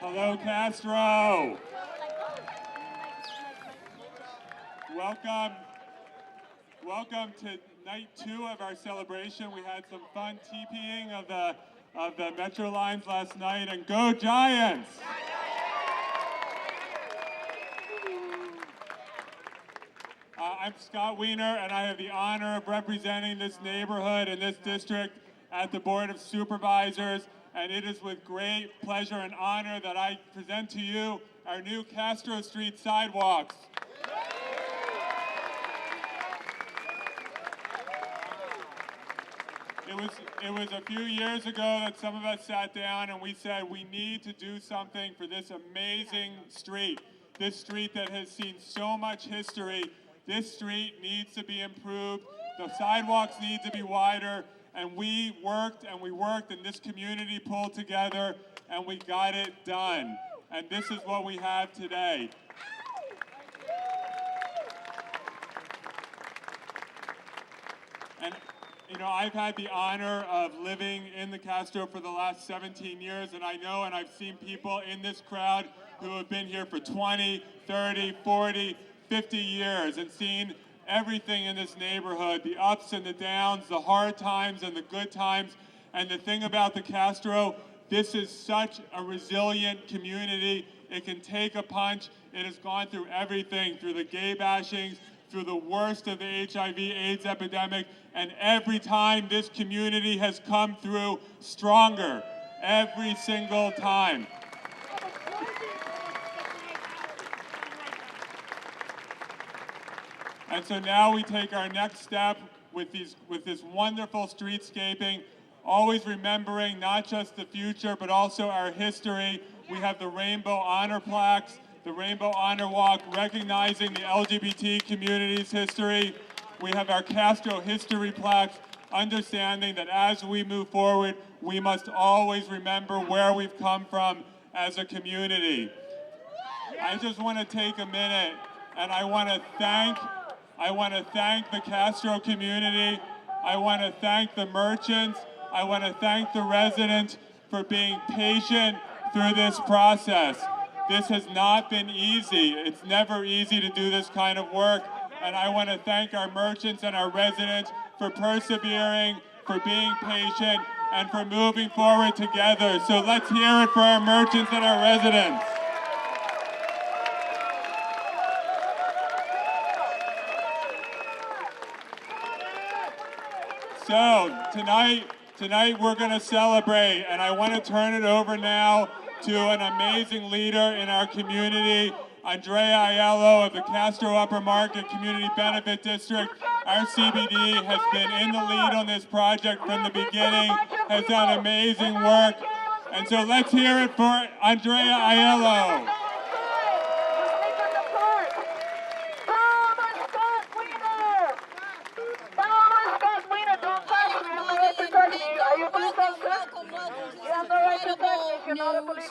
Hello, Castro. Welcome to night 2 of our celebration. We had some fun TPing of the Metro lines last night, and go Giants! I'm Scott Wiener, and I have the honor of representing this neighborhood and this district at the Board of Supervisors. And it is with great pleasure and honor that I present to you our new Castro Street sidewalks. It was a few years ago that some of us sat down and we said we need to do something for this amazing street. This street that has seen so much history. This street needs to be improved. The sidewalks need to be wider. And we worked, and this community pulled together, and we got it done. And this is what we have today. And, you know, I've had the honor of living in the Castro for the last 17 years, and I know, and I've seen people in this crowd who have been here for 20, 30, 40, 50 years and seen everything in this neighborhood, the ups and the downs, the hard times and the good times. And the thing about the Castro, this is such a resilient community. It can take a punch. It has gone through everything, through the gay bashings, through the worst of the HIV/AIDS epidemic, and every time this community has come through stronger, every single time. And so now we take our next step with this wonderful streetscaping, always remembering not just the future, but also our history. We have the Rainbow Honor Plaques, the Rainbow Honor Walk, recognizing the LGBT community's history. We have our Castro History Plaques, understanding that as we move forward, we must always remember where we've come from as a community. I just want to take a minute, and I want to thank the Castro community. I want to thank the merchants. I want to thank the residents for being patient through this process. This has not been easy. It's never easy to do this kind of work. And I want to thank our merchants and our residents for persevering, for being patient, and for moving forward together. So let's hear it for our merchants and our residents. So tonight we're going to celebrate, and I want to turn it over now to an amazing leader in our community, Andrea Aiello of the Castro Upper Market Community Benefit District. Our CBD has been in the lead on this project from the beginning, has done amazing work. And so let's hear it for Andrea Aiello.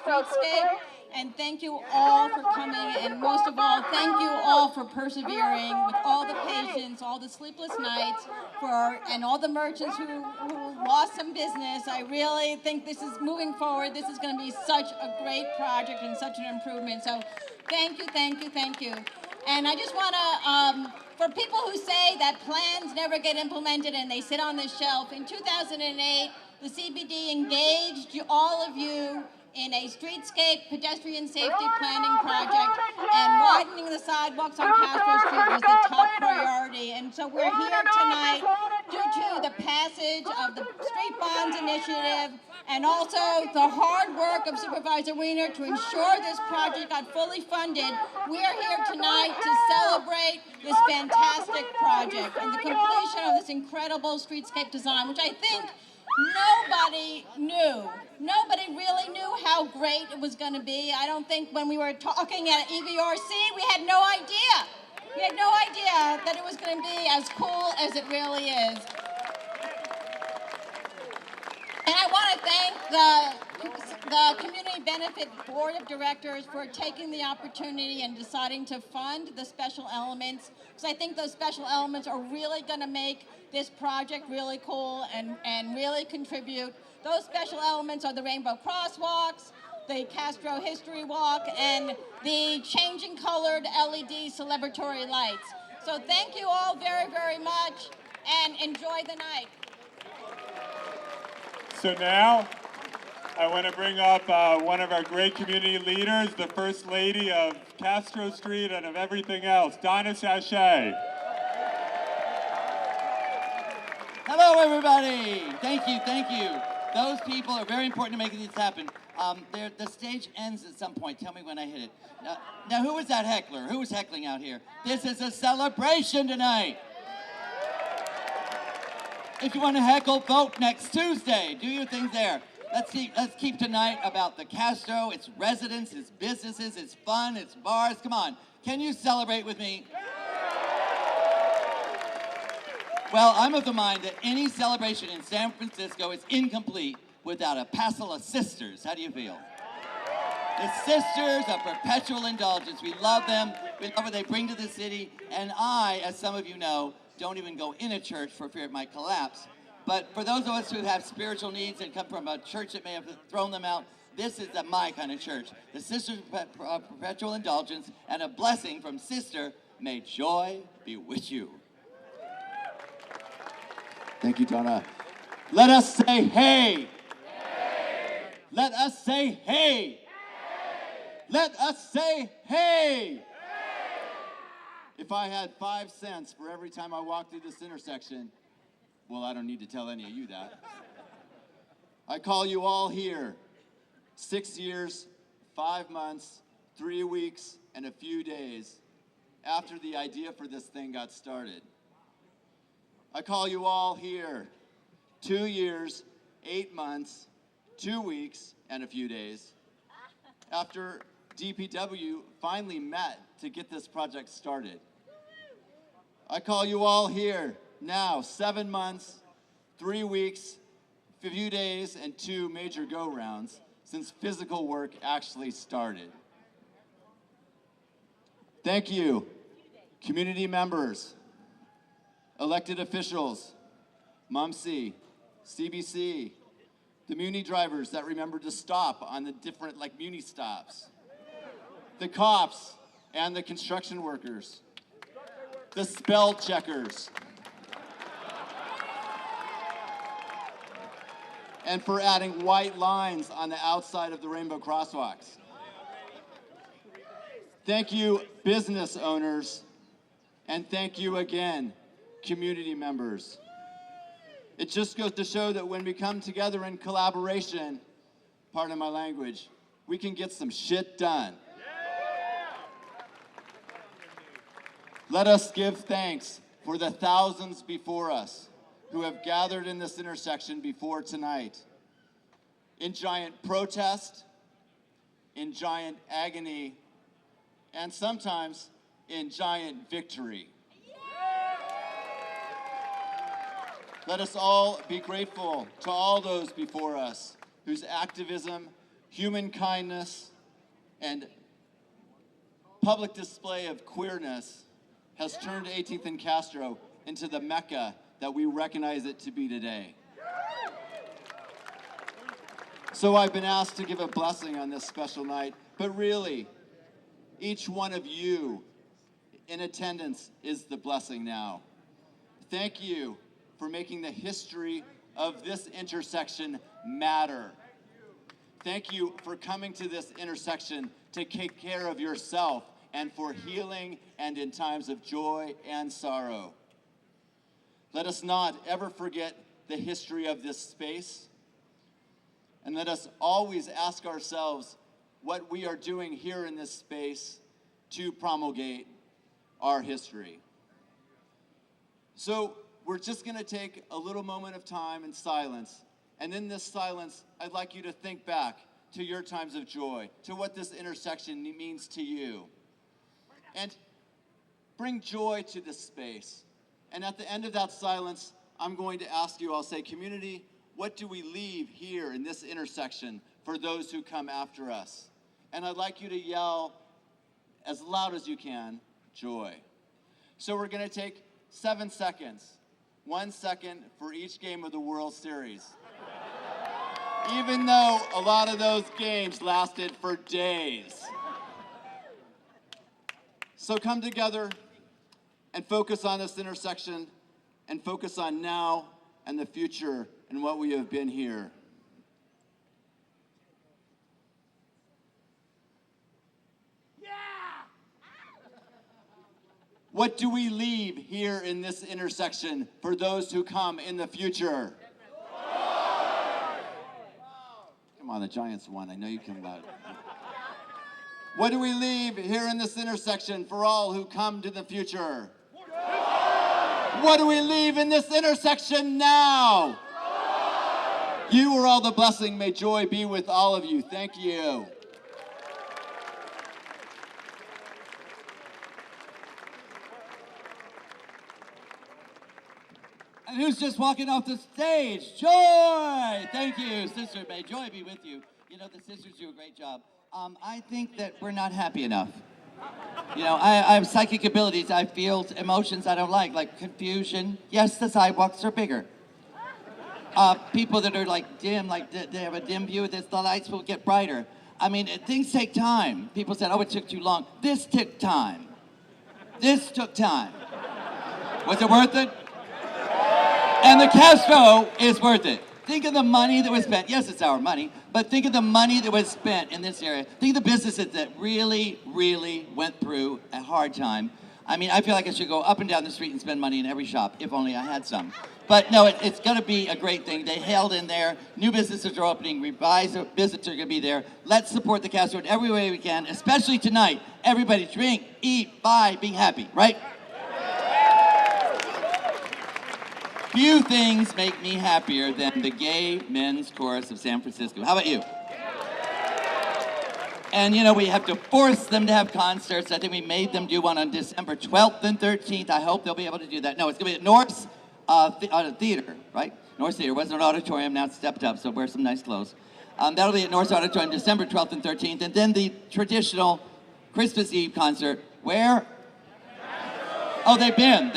Streetscape, and thank you all for coming, and most of all, thank you all for persevering with all the patience, all the sleepless nights, and all the merchants who lost some business. I really think this is moving forward. This is going to be such a great project and such an improvement. So thank you, thank you, thank you. And I just want to, for people who say that plans never get implemented and they sit on the shelf, in 2008, the CBD engaged all of you in a streetscape pedestrian safety planning project, and widening the sidewalks on Castro Street was the top priority. And so we're here tonight due to the passage of the Street Bonds Initiative and also the hard work of Supervisor Wiener to ensure this project got fully funded. We are here tonight to celebrate this fantastic project and the completion of this incredible streetscape design, which I think nobody knew. Nobody really knew how great it was going to be. I don't think when we were talking at EVRC, we had no idea. We had no idea that it was going to be as cool as it really is. And I want to thank the Community Benefit Board of Directors for taking the opportunity and deciding to fund the special elements, because I think those special elements are really going to make this project really cool and really contribute. Those special elements are the rainbow crosswalks, the Castro History Walk, and the changing colored LED celebratory lights. So thank you all very, very much, and enjoy the night. So now, I want to bring up one of our great community leaders, the First Lady of Castro Street and of everything else, Donna Sachet. Hello, everybody. Thank you, thank you. Those people are very important to making this happen. The stage ends at some point. Tell me when I hit it. Now, who was that heckler? Who was heckling out here? This is a celebration tonight. If you want to heckle, vote next Tuesday. Do your thing there. Let's keep tonight about the Castro, its residents, its businesses, its fun, its bars. Come on. Can you celebrate with me? Well, I'm of the mind that any celebration in San Francisco is incomplete without a passel of sisters. How do you feel? The sisters of perpetual indulgence. We love them. We love what they bring to the city. And I, as some of you know, don't even go in a church for fear it might collapse. But for those of us who have spiritual needs and come from a church that may have thrown them out, this is my kind of church. The Sisters of Perpetual Indulgence, and a blessing from Sister, may joy be with you. Thank you, Donna. Let us say hey. Hey. Let us say hey. Hey. Let us say hey. Hey. If I had 5 cents for every time I walked through this intersection, well, I don't need to tell any of you that. I call you all here. 6 years, 5 months, 3 weeks, and a few days after the idea for this thing got started. I call you all here. 2 years, 8 months, 2 weeks, and a few days after DPW finally met to get this project started. I call you all here now, 7 months, 3 weeks, a few days, and 2 major go-rounds since physical work actually started. Thank you, community members, elected officials, MUMC, CBC, the Muni drivers that remembered to stop on the different Muni stops, the cops and the construction workers, the spell checkers, and for adding white lines on the outside of the rainbow crosswalks. Thank you, business owners, and thank you again, community members. It just goes to show that when we come together in collaboration, pardon my language, we can get some shit done. Let us give thanks for the thousands before us who have gathered in this intersection before tonight, in giant protest, in giant agony, and sometimes in giant victory. Let us all be grateful to all those before us whose activism, human kindness, and public display of queerness has turned 18th and Castro into the Mecca that we recognize it to be today. So I've been asked to give a blessing on this special night, but really, each one of you in attendance is the blessing now. Thank you for making the history of this intersection matter. Thank you for coming to this intersection to take care of yourself and for healing and in times of joy and sorrow. Let us not ever forget the history of this space, and let us always ask ourselves what we are doing here in this space to promulgate our history. So we're just gonna take a little moment of time in silence, and in this silence, I'd like you to think back to your times of joy, to what this intersection means to you. And bring joy to this space. And at the end of that silence, I'm going to ask you, I'll say, community, what do we leave here in this intersection for those who come after us? And I'd like you to yell as loud as you can, joy. So we're gonna take 7 seconds, 1 second for each game of the World Series. even though a lot of those games lasted for days. So come together and focus on this intersection and focus on now and the future and what we have been here. What do we leave here in this intersection for those who come in the future? Come on, the Giants won. I know you can loud. What do we leave here in this intersection for all who come to the future? What do we leave in this intersection now? You are all the blessing. May joy be with all of you. Thank you. And who's just walking off the stage? Joy! Thank you, sister. May joy be with you. You know, the sisters do a great job. I think that we're not happy enough. You know, I have psychic abilities. I feel emotions I don't like confusion. Yes, the sidewalks are bigger. People that are like dim, like they have a dim view of this, the lights will get brighter. I mean, things take time. People said, oh, it took too long. This took time. This took time. Was it worth it? And the Castro is worth it. Think of the money that was spent. Yes, it's our money, but think of the money that was spent in this area. Think of the businesses that really, really went through a hard time. I mean, I feel like I should go up and down the street and spend money in every shop, if only I had some. But no, it's going to be a great thing. They held in there. New businesses are opening. Revised businesses are going to be there. Let's support the Castro in every way we can, especially tonight. Everybody drink, eat, buy, be happy, right? Few things make me happier than the gay men's chorus of San Francisco. How about you? And you know, we have to force them to have concerts. I think we made them do one on December 12th and 13th. I hope they'll be able to do that. No, it's going to be at North's Theater, right? North's Theater. It wasn't an auditorium, now it's stepped up, so wear some nice clothes. That'll be at North's Auditorium December 12th and 13th. And then the traditional Christmas Eve concert. Where? Oh, they've been.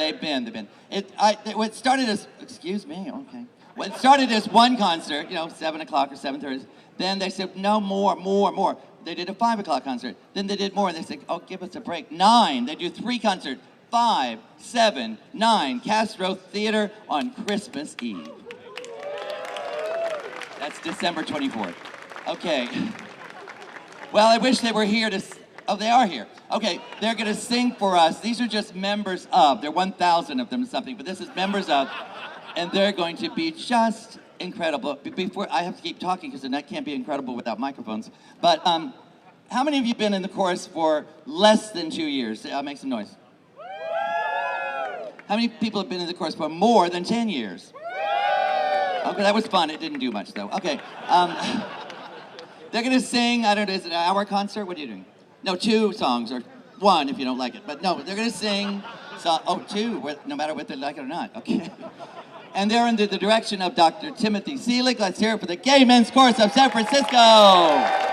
It started as, excuse me, okay. Well, it started as one concert, you know, 7 o'clock or 7:30. Then they said, no, more. They did a 5 o'clock concert. Then they did more, and they said, oh, give us a break. 9, they do 3 concerts. 5, 7, 9, Castro Theater on Christmas Eve. That's December 24th. Okay. Well, I wish they were here to, oh, they are here. Okay, they're going to sing for us. These are just members of. There are 1,000 of them or something, but this is members of. And they're going to be just incredible. Before, I have to keep talking because the night can't be incredible without microphones. But how many of you have been in the chorus for less than 2 years? Make some noise. How many people have been in the chorus for more than 10 years? Okay, that was fun. It didn't do much, though. Okay. They're going to sing, I don't know, is it an hour concert? What are you doing? No, 2 songs, or 1 if you don't like it. But no, they're going to sing, 2, no matter whether they like it or not. Okay. And they're under the direction of Dr. Timothy Seelig. Let's hear it for the Gay Men's Chorus of San Francisco.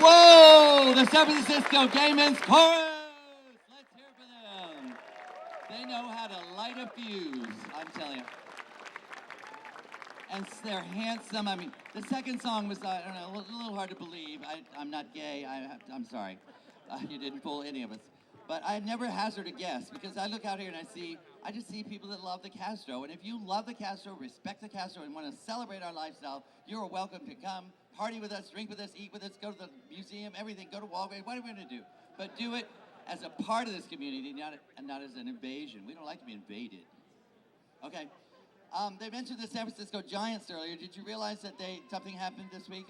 Whoa! The San Francisco Gay Men's Chorus! Let's hear for them. They know how to light a fuse, I'm telling you. And they're handsome. I mean, the second song was, I don't know, a little hard to believe. I'm not gay. I'm sorry. You didn't fool any of us. But I never hazard a guess because I look out here and I just see people that love the Castro. And if you love the Castro, respect the Castro, and want to celebrate our lifestyle, you're welcome to come, party with us, drink with us, eat with us, go to the museum, everything, go to Walgreens, whatever we're going to do. But do it as a part of this community, not as an invasion. We don't like to be invaded. Okay. They mentioned the San Francisco Giants earlier. Did you realize that something happened this week?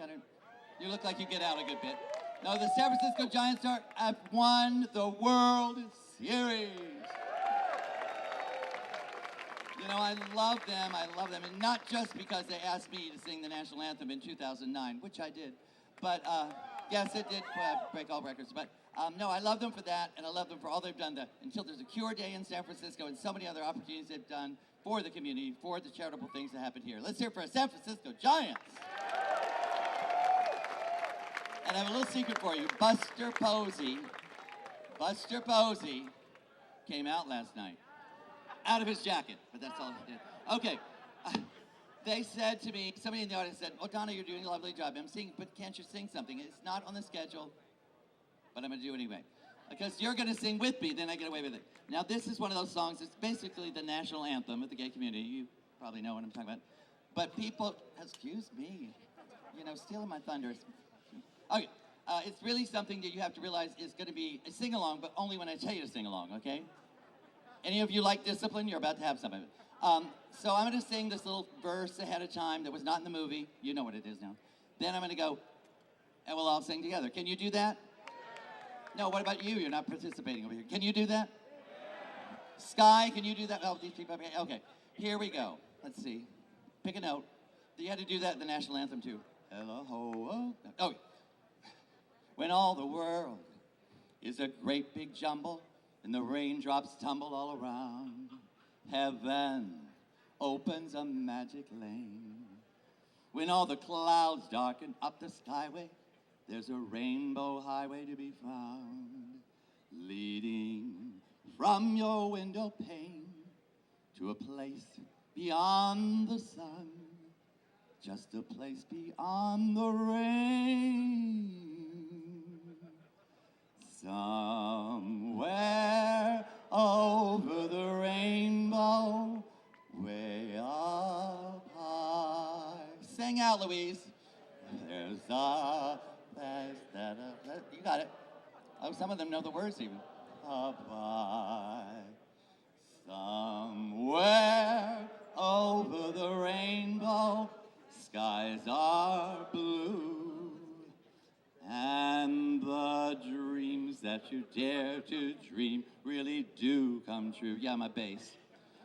You look like you get out a good bit. No, the San Francisco Giants have won the World Series. You know, I love them. And not just because they asked me to sing the national anthem in 2009, which I did. But, yes, it did break all records. But, no, I love them for that, and I love them for all they've done until there's a Cure Day in San Francisco and so many other opportunities they've done for the community, for the charitable things that happen here. Let's hear it for San Francisco Giants. And I have a little secret for you. Buster Posey came out last night. Out of his jacket, but that's all he did. Okay. They said to me, somebody in the audience said, "Oh, Donna, you're doing a lovely job emceeing, but can't you sing something?" It's not on the schedule, but I'm going to do it anyway. Because you're going to sing with me, then I get away with it. Now, this is one of those songs. It's basically the national anthem of the gay community. You probably know what I'm talking about. But people, excuse me, stealing my thunder. Okay, it's really something that you have to realize is going to be a sing-along, but only when I tell you to sing along, okay? Any of you like discipline? You're about to have some of it. So I'm going to sing this little verse ahead of time that was not in the movie. You know what it is now. Then I'm going to go, and we'll all sing together. Can you do that? No, what about you? You're not participating over here. Can you do that? Sky, can you do that? Oh, these people. Okay, here we go. Let's see. Pick a note. You had to do that in the national anthem, too. Hello, ho, oh. Okay. When all the world is a great big jumble and the raindrops tumble all around, heaven opens a magic lane. When all the clouds darken up the skyway, there's a rainbow highway to be found, leading from your window pane to a place beyond the sun, just a place beyond the rain. Somewhere over the rainbow, way up high. Sing out, Louise. There's a place that you got it. Oh, some of them know the words even. Up high, somewhere over the rainbow, skies are blue, and the dreams that you dare to dream really do come true. Yeah, my bass.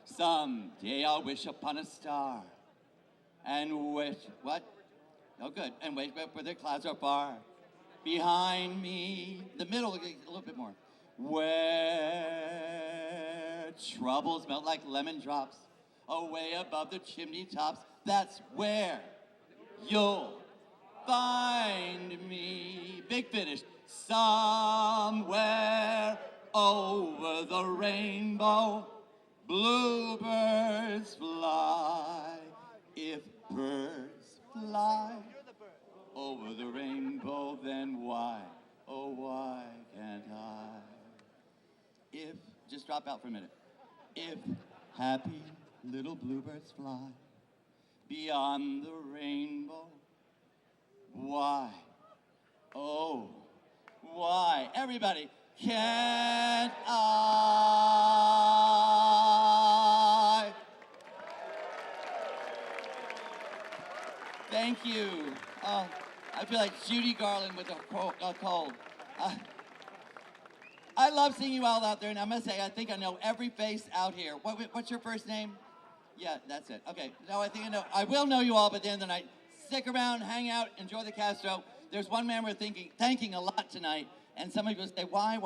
Someday I'll wish upon a star, and wish, what? Oh, good. And wait, where the clouds are far. Behind me, the middle, a little bit more. Where troubles melt like lemon drops, away above the chimney tops, that's where you'll find me. Big finish. Somewhere over the rainbow, bluebirds fly. If birds fly over the rainbow, then why, oh why can't I? If, just drop out for a minute. If happy little bluebirds fly beyond the rainbow, why, oh why, everybody, can't I? Thank you. I feel like Judy Garland with a cold. I love seeing you all out there, and I must say, I think I know every face out here. What's your first name? Yeah, that's it. Okay, no, I think I know. I will know you all by the end of the night. Stick around, hang out, enjoy the Castro. There's one man we're thanking a lot tonight, and some of you will say, why?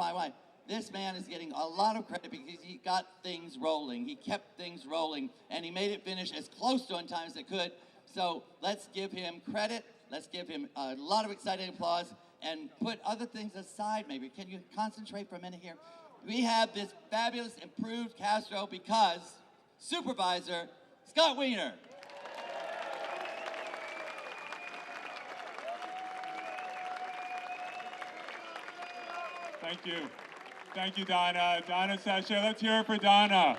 This man is getting a lot of credit because he got things rolling. He kept things rolling, and he made it finish as close to on time as it could. So let's give him credit. Let's give him a lot of exciting applause. and put other things aside maybe. Can you concentrate for a minute here? We have this fabulous improved Castro because Supervisor Scott Wiener. Thank you. Thank you, Donna. Donna Sasha, let's hear it for Donna.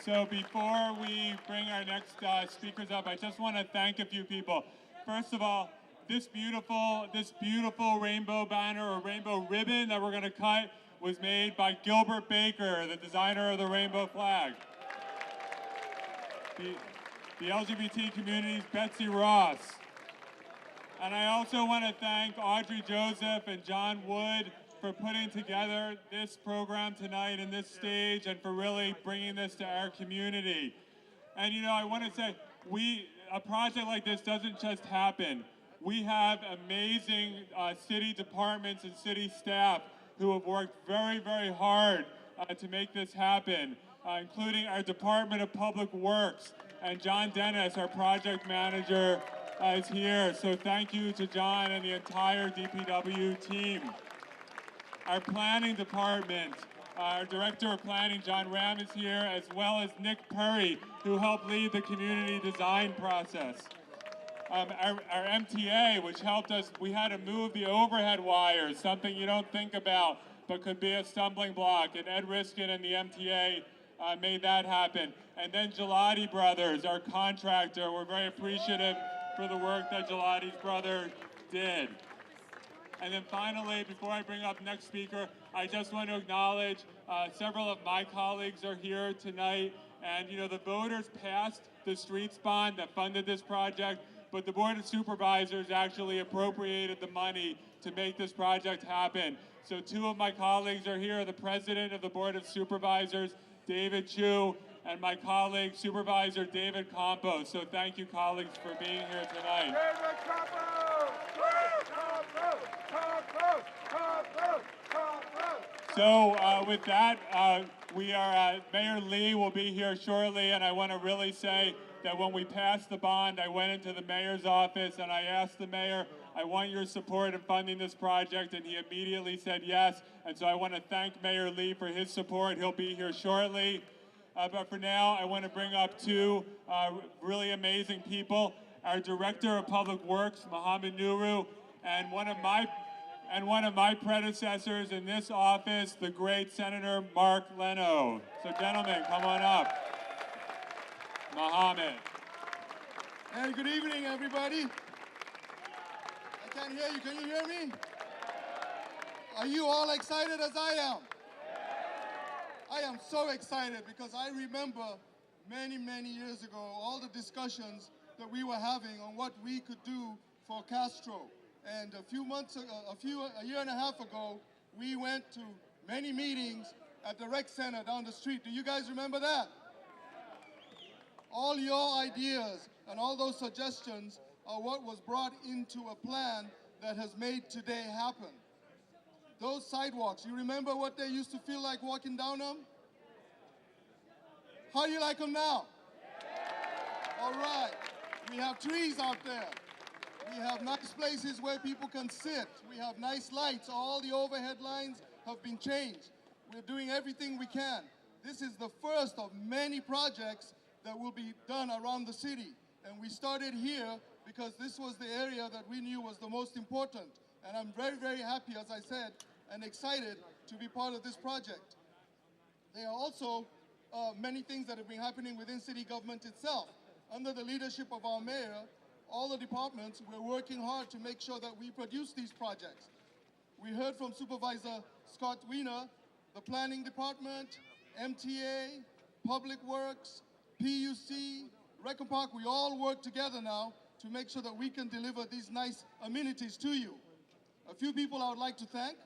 So before we bring our next speakers up, I just want to thank a few people. First of all, this beautiful rainbow banner or rainbow ribbon that we're going to cut was made by Gilbert Baker, the designer of the rainbow flag. The LGBT community's Betsy Ross. And I also want to thank Audrey Joseph and John Wood for putting together this program tonight and this stage and for really bringing this to our community. And you know, I want to say, a project like this doesn't just happen. We have amazing city departments and city staff who have worked very, very hard to make this happen, including our Department of Public Works. And John Dennis, our project manager, is here. So thank you to John and the entire DPW team. Our planning department, our director of planning, John Ram, is here, as well as Nick Perry, who helped lead the community design process. Our MTA, which helped us, we had to move the overhead wires, something you don't think about, but could be a stumbling block. And Ed Riskin and the MTA made that happen. And then Gelati Brothers, our contractor, we're very appreciative for the work that Gelati's brother did. And then finally, before I bring up next speaker, I just want to acknowledge several of my colleagues are here tonight. And you know, the voters passed the streets bond that funded this project, but the Board of Supervisors actually appropriated the money to make this project happen. So two of my colleagues are here, the President of the Board of Supervisors, David Chu, and my colleague, Supervisor David Campos. So thank you, colleagues, for being here tonight. David Campos! So with that, Mayor Lee will be here shortly, and I want to really say that when we passed the bond, I went into the mayor's office and I asked the mayor, I want your support in funding this project, and he immediately said yes. And so I want to thank Mayor Lee for his support. He'll be here shortly. But for now, I want to bring up two really amazing people. Our Director of Public Works, Mohammed Nuru, and one of my predecessors in this office, the great Senator Mark Leno. So gentlemen, come on up. Mohammed. Hey, good evening, everybody. I can't hear you. Can you hear me? Are you all excited as I am? I am so excited because I remember many, many years ago all the discussions that we were having on what we could do for Castro. And a year and a half ago, we went to many meetings at the rec center down the street. Do you guys remember that? All your ideas and all those suggestions are what was brought into a plan that has made today happen. Those sidewalks, you remember what they used to feel like walking down them? How do you like them now? All right. We have trees out there. We have nice places where people can sit. We have nice lights. All the overhead lines have been changed. We're doing everything we can. This is the first of many projects that will be done around the city. And we started here because this was the area that we knew was the most important. And I'm very, very happy, as I said, and excited to be part of this project. There are also many things that have been happening within city government itself. Under the leadership of our mayor, all the departments, we're working hard to make sure that we produce these projects. We heard from Supervisor Scott Wiener, the planning department, MTA, Public Works, PUC, Rec and Park, we all work together now to make sure that we can deliver these nice amenities to you. A few people I would like to thank,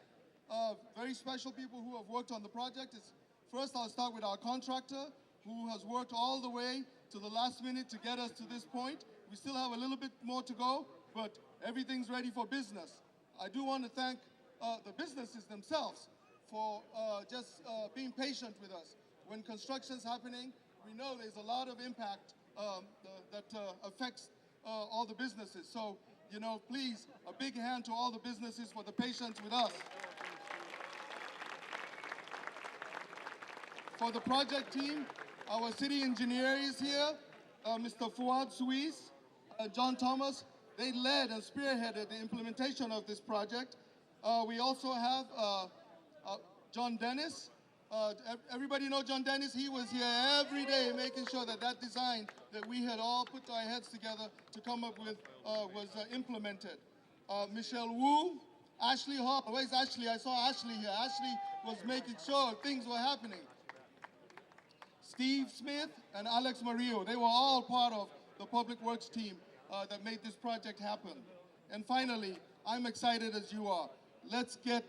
very special people who have worked on the project. First, I'll start with our contractor, who has worked all the way to the last minute to get us to this point. We still have a little bit more to go, but everything's ready for business. I do want to thank the businesses themselves for just being patient with us. When construction's happening, we know there's a lot of impact that affects all the businesses. So, you know, please, a big hand to all the businesses for the patience with us. For the project team, our city engineer is here, Mr. Fuad Suisse, John Thomas. They led and spearheaded the implementation of this project. We also have John Dennis. Everybody know John Dennis? He was here every day making sure that that design that we had all put our heads together to come up with was implemented. Michelle Wu, Ashley Hall. Where's Ashley? I saw Ashley here. Ashley was making sure things were happening. Steve Smith and Alex Mario, they were all part of the Public Works team that made this project happen. And finally, I'm excited as you are. Let's get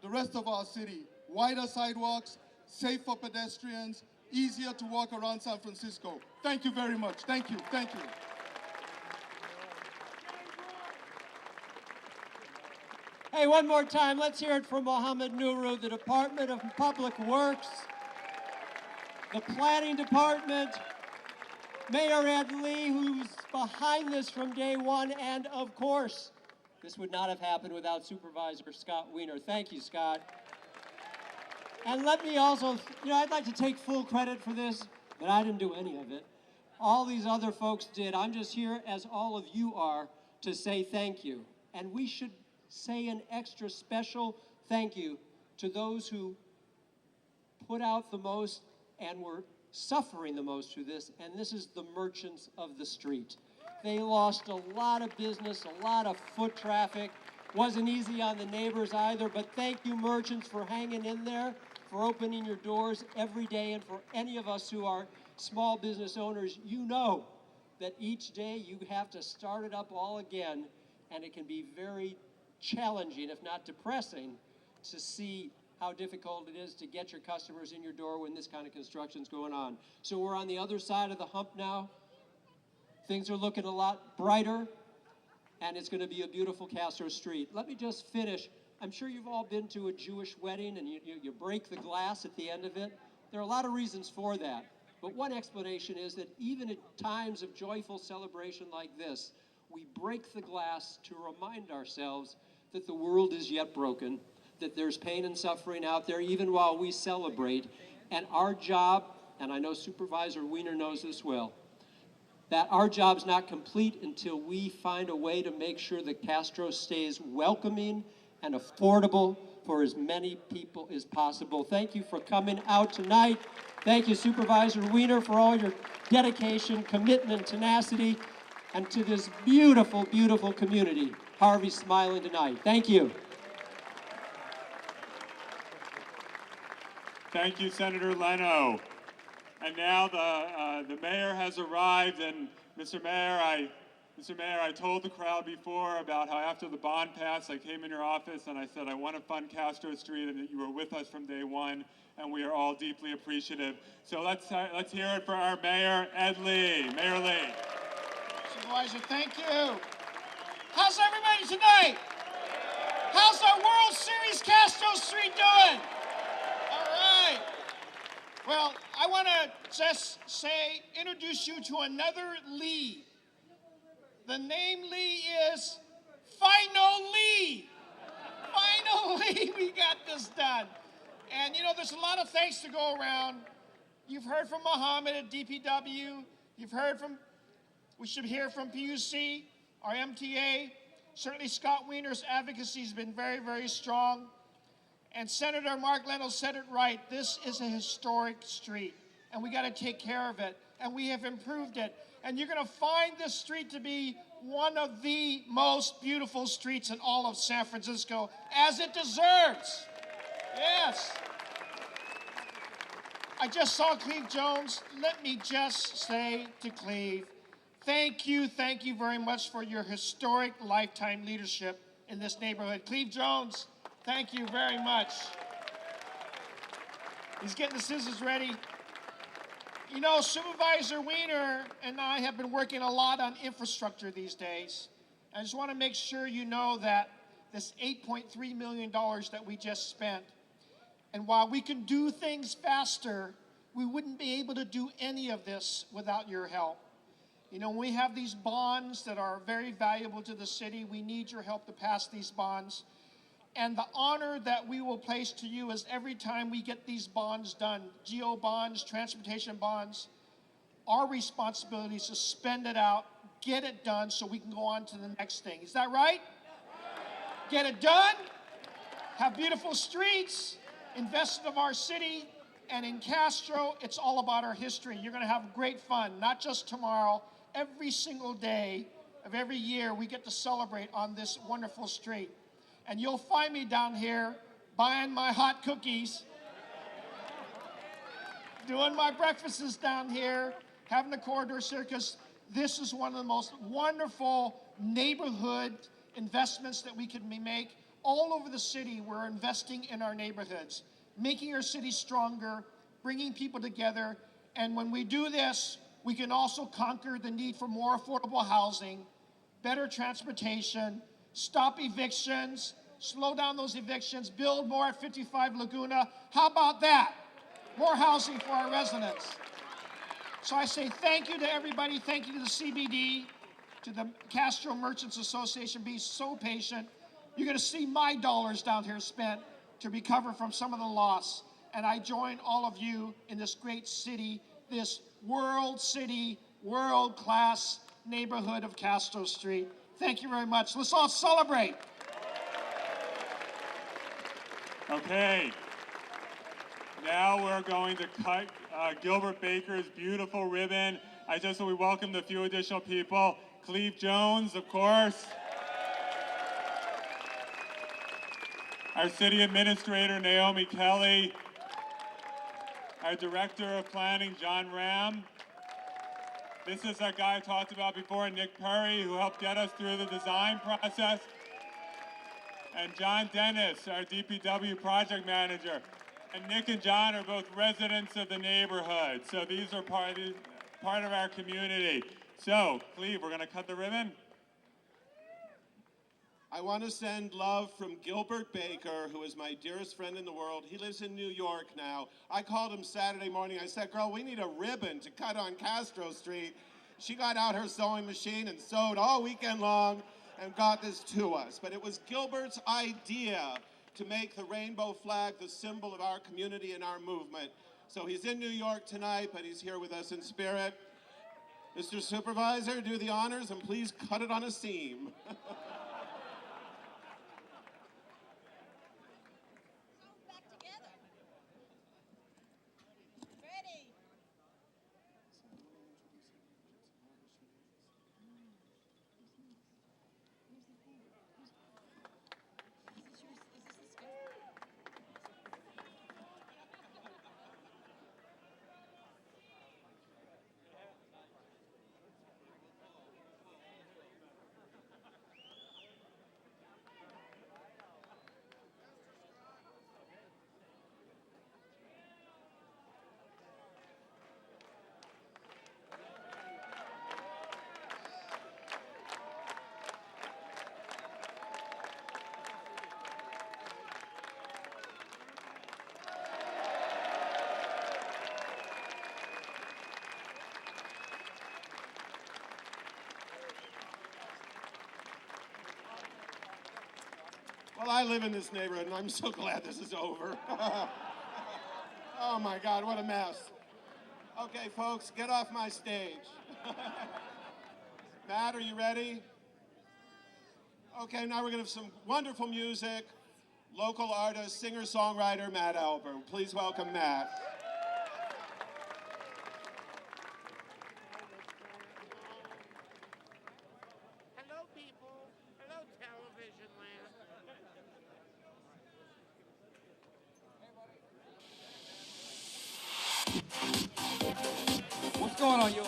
the rest of our city wider sidewalks, safe for pedestrians, easier to walk around San Francisco. Thank you very much. Thank you. Thank you. Hey, one more time, let's hear it from Mohammed Nuru, the Department of Public Works, the Planning Department, Mayor Ed Lee, who's behind this from day one, and of course, this would not have happened without Supervisor Scott Wiener. Thank you, Scott. And let me also, I'd like to take full credit for this, but I didn't do any of it. All these other folks did. I'm just here, as all of you are, to say thank you. And we should say an extra special thank you to those who put out the most and were suffering the most through this, and this is the merchants of the street. They lost a lot of business, a lot of foot traffic. Wasn't easy on the neighbors either, but thank you, merchants, for hanging in there, for opening your doors every day, and for any of us who are small business owners, you know that each day you have to start it up all again, and it can be very challenging, if not depressing, to see how difficult it is to get your customers in your door when this kind of construction's going on. So we're on the other side of the hump now. Things are looking a lot brighter, and it's going to be a beautiful Castro street. Let me just finish. I'm sure you've all been to a Jewish wedding, and you break the glass at the end of it. There are a lot of reasons for that, but one explanation is that even at times of joyful celebration like this, we break the glass to remind ourselves that the world is yet broken, that there's pain and suffering out there even while we celebrate. And our job, and I know Supervisor Wiener knows this well, that our job's not complete until we find a way to make sure that Castro stays welcoming and affordable for as many people as possible. Thank you for coming out tonight. Thank you, Supervisor Wiener, for all your dedication, commitment, tenacity, and to this beautiful, beautiful community. Harvey's smiling tonight. Thank you. Thank you, Senator Leno. And now the mayor has arrived, and Mr. Mayor, I told the crowd before about how after the bond passed, I came in your office and I said I want to fund Castro Street, and that you were with us from day one, and we are all deeply appreciative. So let's hear it for our mayor, Ed Lee. Mayor Lee. Supervisor, thank you. How's everybody tonight? How's our World Series Castro Street doing? All right. Well, I want to just introduce you to another Lee. The name Lee is Finally. Finally, we got this done. And there's a lot of thanks to go around. You've heard from Mohammed at DPW. We should hear from PUC, our MTA. Certainly Scott Wiener's advocacy has been very, very strong. And Senator Mark Leno said it right. This is a historic street, and we got to take care of it. And we have improved it. And you're going to find this street to be one of the most beautiful streets in all of San Francisco, as it deserves. Yes. I just saw Cleve Jones. Let me just say to Cleve, thank you very much for your historic lifetime leadership in this neighborhood. Cleve Jones, thank you very much. He's getting the scissors ready. Supervisor Wiener and I have been working a lot on infrastructure these days. I just want to make sure you know that this $8.3 million that we just spent, and while we can do things faster, we wouldn't be able to do any of this without your help. You know, when we have these bonds that are very valuable to the city, we need your help to pass these bonds. And the honor that we will place to you is every time we get these bonds done, geo bonds, transportation bonds, our responsibility is to spend it out, get it done so we can go on to the next thing. Is that right? Get it done, have beautiful streets, invest in our city, and in Castro, it's all about our history. You're gonna have great fun, not just tomorrow, every single day of every year we get to celebrate on this wonderful street. And you'll find me down here buying my hot cookies, doing my breakfasts down here, having the corridor circus. This is one of the most wonderful neighborhood investments that we can make. All over the city, we're investing in our neighborhoods, making our city stronger, bringing people together. And when we do this, we can also conquer the need for more affordable housing, better transportation, stop evictions, slow down those evictions, build more at 55 Laguna. How about that? More housing for our residents. So I say thank you to everybody. Thank you to the CBD, to the Castro Merchants Association. Be so patient. You're going to see my dollars down here spent to recover from some of the loss. And I join all of you in this great city, this world city, world-class neighborhood of Castro Street. Thank you very much. Let's all celebrate. Okay. Now we're going to cut Gilbert Baker's beautiful ribbon. We welcomed a few additional people. Cleve Jones, of course. Our city administrator, Naomi Kelly. Our director of planning, John Ram. This is that guy I talked about before, Nick Perry, who helped get us through the design process. And John Dennis, our DPW project manager. And Nick and John are both residents of the neighborhood. So these are part of our community. So, Cleve, we're gonna cut the ribbon. I want to send love from Gilbert Baker, who is my dearest friend in the world. He lives in New York now. I called him Saturday morning. I said, girl, we need a ribbon to cut on Castro Street. She got out her sewing machine and sewed all weekend long and got this to us. But it was Gilbert's idea to make the rainbow flag the symbol of our community and our movement. So he's in New York tonight, but he's here with us in spirit. Mr. Supervisor, do the honors and please cut it on a seam. Well, I live in this neighborhood, and I'm so glad this is over. Oh, my God, what a mess. Okay, folks, get off my stage. Matt, are you ready? Okay, now we're going to have some wonderful music. Local artist, singer-songwriter, Matt Albert. Please welcome Matt. Hello, people. Hello, television land. What's going on, y'all?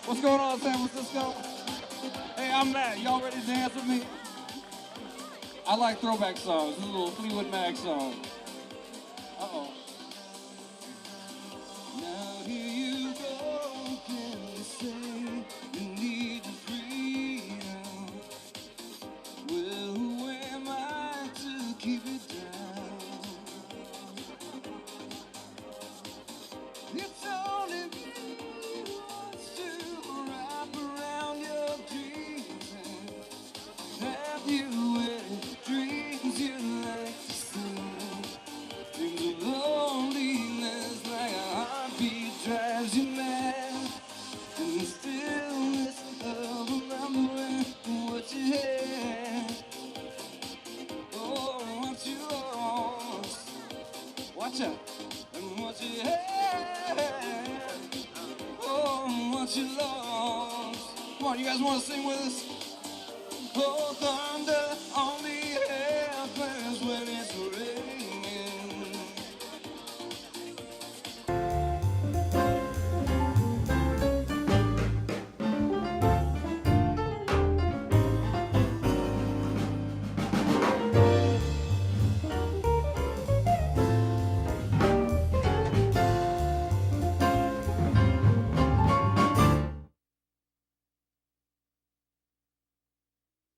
What's going on, San Francisco? Hey, I'm Matt. Y'all ready to dance with me? I like throwback songs. This is a little Fleetwood Mac song. Uh-oh. Now here you go, can you say you need the freedom? Well, who am I to keep it down? It's only me who wants to wrap guys want to sing with us? Oh, thunder on the